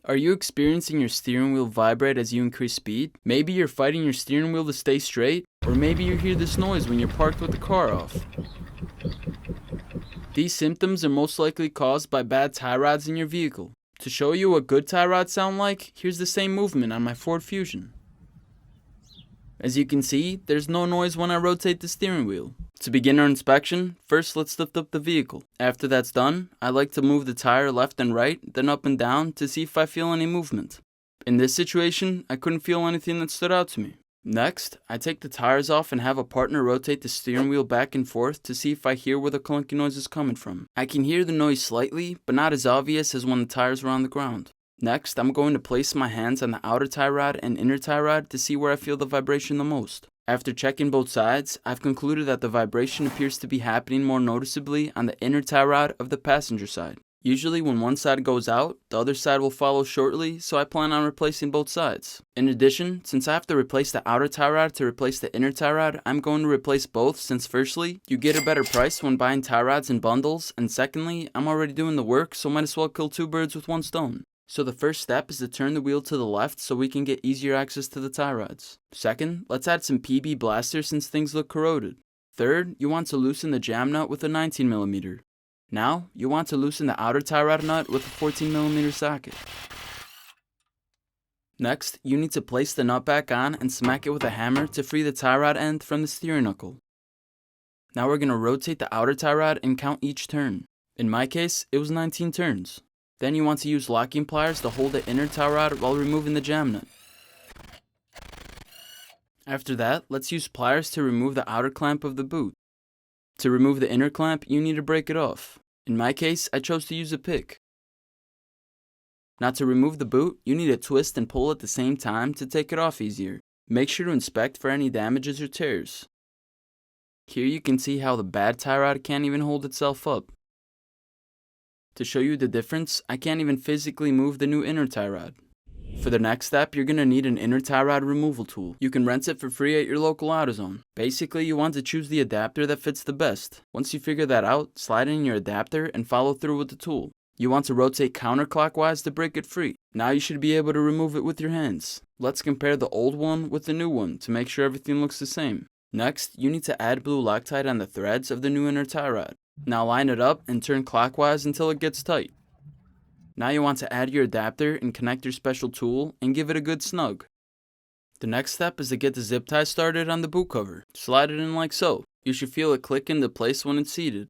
Are you experiencing your steering wheel vibrate as you increase speed? Maybe you're fighting your steering wheel to stay straight, or maybe you hear this noise when you're parked with the car off. These symptoms are most likely caused by bad tie rods in your vehicle. To show you what good tie rods sound like, here's the same movement on my Ford Fusion. As you can see, there's no noise when I rotate the steering wheel. To begin our inspection, first let's lift up the vehicle. After that's done, I like to move the tire left and right, then up and down to see if I feel any movement. In this situation, I couldn't feel anything that stood out to me. Next, I take the tires off and have a partner rotate the steering wheel back and forth to see if I hear where the clunky noise is coming from. I can hear the noise slightly, but not as obvious as when the tires were on the ground. Next, I'm going to place my hands on the outer tie rod and inner tie rod to see where I feel the vibration the most. After checking both sides, I've concluded that the vibration appears to be happening more noticeably on the inner tie rod of the passenger side. Usually when one side goes out, the other side will follow shortly, so I plan on replacing both sides. In addition, since I have to replace the outer tie rod to replace the inner tie rod, I'm going to replace both since firstly, you get a better price when buying tie rods in bundles, and secondly, I'm already doing the work, so might as well kill two birds with one stone. So the first step is to turn the wheel to the left so we can get easier access to the tie rods. Second, let's add some PB blaster since things look corroded. Third, you want to loosen the jam nut with a 19mm. Now, you want to loosen the outer tie rod nut with a 14mm socket. Next, you need to place the nut back on and smack it with a hammer to free the tie rod end from the steering knuckle. Now we're going to rotate the outer tie rod and count each turn. In my case, it was 19 turns. Then you want to use locking pliers to hold the inner tie rod while removing the jam nut. After that, let's use pliers to remove the outer clamp of the boot. To remove the inner clamp, you need to break it off. In my case, I chose to use a pick. Now to remove the boot, you need to twist and pull at the same time to take it off easier. Make sure to inspect for any damages or tears. Here you can see how the bad tie rod can't even hold itself up. To show you the difference, I can't even physically move the new inner tie rod. For the next step, you're going to need an inner tie rod removal tool. You can rent it for free at your local AutoZone. Basically, you want to choose the adapter that fits the best. Once you figure that out, slide in your adapter and follow through with the tool. You want to rotate counterclockwise to break it free. Now you should be able to remove it with your hands. Let's compare the old one with the new one to make sure everything looks the same. Next, you need to add blue Loctite on the threads of the new inner tie rod. Now line it up and turn clockwise until it gets tight. Now you want to add your adapter and connect your special tool and give it a good snug. The next step is to get the zip tie started on the boot cover. Slide it in like so. You should feel it click into place when it's seated.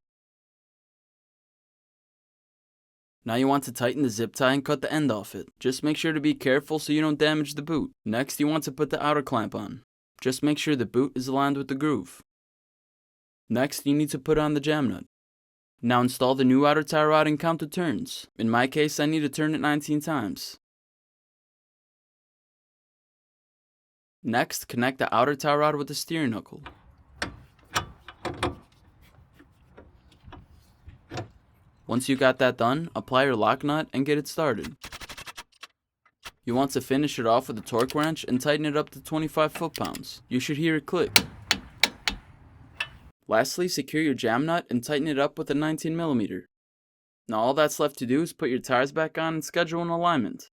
Now you want to tighten the zip tie and cut the end off it. Just make sure to be careful so you don't damage the boot. Next you want to put the outer clamp on. Just make sure the boot is aligned with the groove. Next you need to put on the jam nut. Now install the new outer tie rod and count the turns. In my case, I need to turn it 19 times. Next, connect the outer tie rod with the steering knuckle. Once you got that done, apply your lock nut and get it started. You want to finish it off with a torque wrench and tighten it up to 25 foot-pounds. You should hear it click. Lastly, secure your jam nut and tighten it up with a 19mm. Now all that's left to do is put your tires back on and schedule an alignment.